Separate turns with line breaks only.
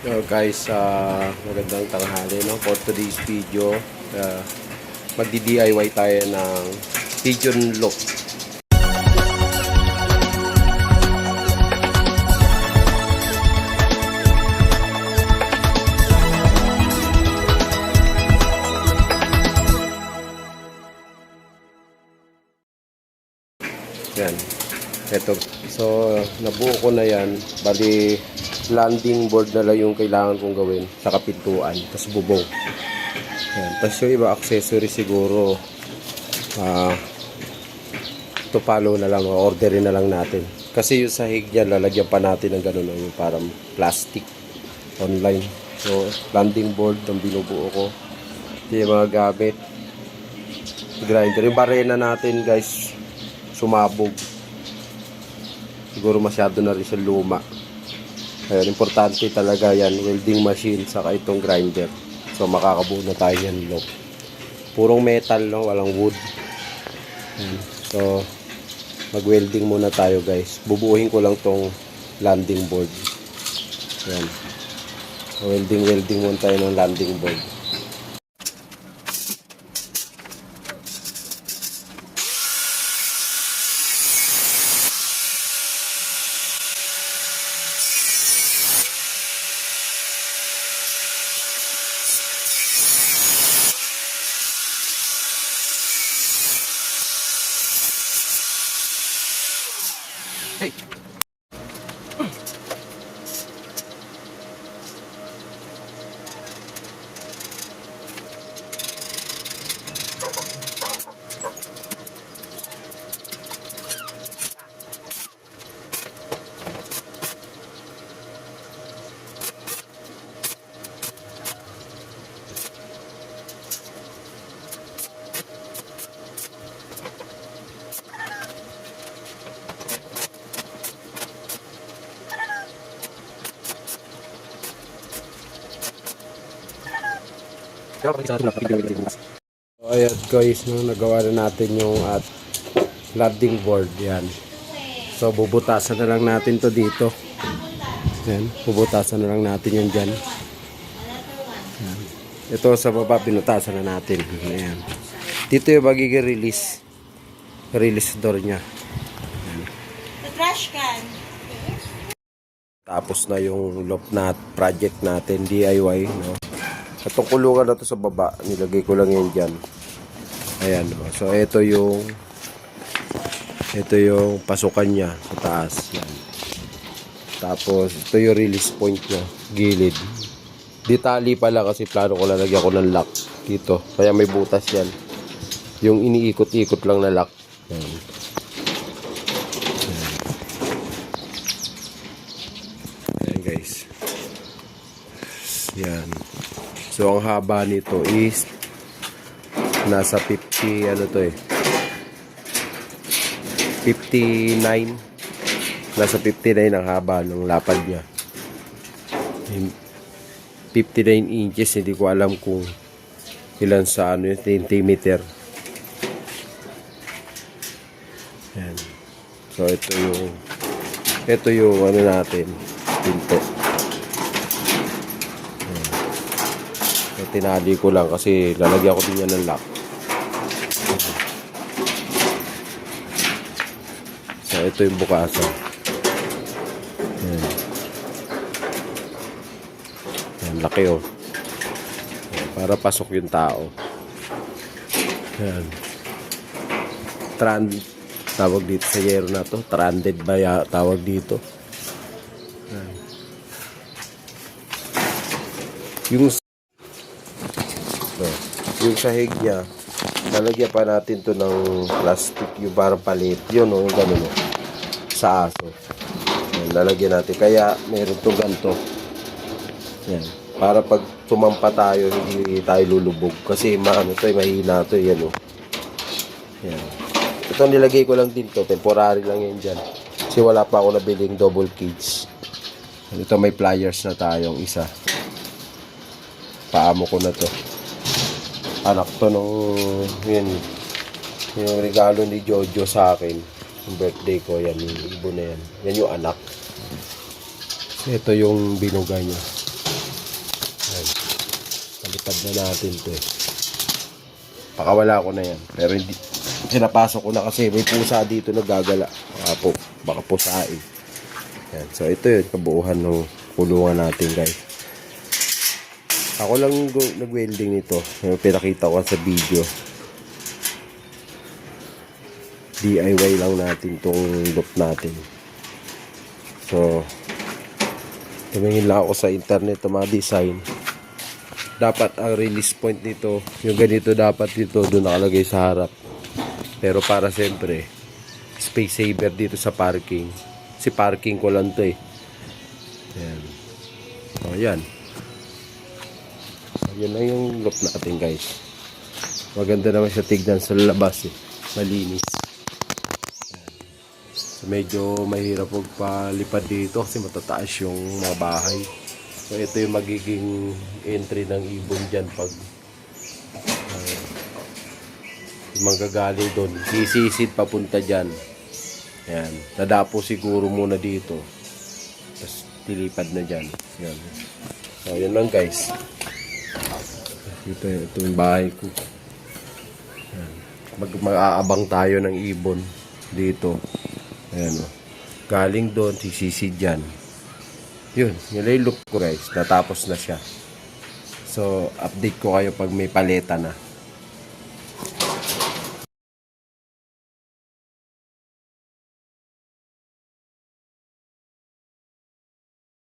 Yo guys, magandang tanghali no? For today's video, magdi-DIY tayo ng pigeon loop. Yan. Ito. So, nabuo ko na yan. Bali, landing board na lang yung kailangan kong gawin sa kapintuan. Tapos bubong. Yan. Tapos yung iba accessory siguro, to follow na lang. Orderin na lang natin. Kasi yung sahig niya, lalagyan pa natin ng gano'n. Yung parang plastic online. So, landing board ang binubuo ko. Ito yung mga gamit. Grinder. Yung barena natin guys, sumabog. Siguro masyado na rin sa luma. Kaya importante talaga yan, welding machine saka itong grinder. So makakabuo na tayo yan loop. Purong metal no, walang wood. So mag-welding muna tayo guys. Bubuuhin ko lang tong landing board. Yan. Welding muna tayo ng landing board. Hey. So, ayan guys, no, nagawa na natin yung landing board. Yan. So, bubutasan na lang natin to dito. Yan. Bubutasan na lang natin yung dyan. Yan. Ito sa baba, binutasan na natin. Ayan. Dito yung magiging release door nya. Yan.
The trash can.
Tapos na yung loop na project natin, DIY. No? Itong kulungan na to sa baba, nilagay ko lang yan dyan. Ayan, so ito yung pasukan niya sa taas. Yan. Tapos ito yung release point niya, gilid. Ditali pala kasi plano ko lalagyan ko ng lock dito. Kaya may butas yan. Yung iniikot-ikot lang na lock. Yan. Ayan guys. Yan. So, ang haba nito is nasa 50, ano to 59. Nasa 59 ang haba ng lapad niya. 59 inches, hindi ko alam kung ilan sa ano yung centimeter. Yan. So, ito yung ano natin, pinto. Tinali ko lang kasi lalagyan ko din yan ng lock. So ito yung bukasan. Yan. Yan, laki oh. Yan, para pasok yung tao. Yan. Tawag dito sa yero na to. Stranded ba tawag dito? Yan. Yung sahig niya, lalagyan pa natin to ng plastic, yung parang palit, yun o, yung gano'n o, sa aso. Yan, lalagyan natin, kaya meron to ganito. Yan, para pag tumampa tayo, hindi tayo lulubog, kasi mahina to, yan o. Yan. Ito nilagay ko lang din to, temporary lang yan dyan, kasi wala pa ako nabiling double cage. Ito may pliers na tayong isa. Paamo ko na to. Anak to nung yung regalo ni Jojo sa akin, yung birthday ko, yan yung ibon na yan, yan yung anak. Ito yung binuga niya. Palipad na natin to eh. Pakawala ko na yan. Pero hindi, pinapasok ko na kasi may pusa dito nagagala. Baka pusain. Yan. So ito yun, kabuuhan ng kulungan natin guys. Ako lang nag-welding nito. Yung pinakita ko sa video. DIY lang natin tong loop natin. So, tumingin lang ako sa internet ng mga design. Dapat ang release point nito, yung ganito dapat dito, doon nakalagay sa harap. Pero para siyempre, space saver dito sa parking. Si parking ko lang to eh. Ayan. So, yan. So, yun lang yung loop natin guys. Maganda naman siya tignan sa labas eh. Malinis. So, medyo mahirap magpalipad dito kasi matataas yung mga bahay. So ito yung magiging entry ng ibon dyan pag manggagaling doon. Sisisid papunta dyan. Ayan. Nadapo siguro muna dito. Tapos tilipad na dyan. Ayan. So yun lang guys. Ito yung bahay ko. Ayan. Mag-aabang tayo ng ibon dito. Ayan o. Galing doon, sisisid dyan. Yun yung loop ko guys. Natapos na siya. So, update ko kayo pag may paleta na.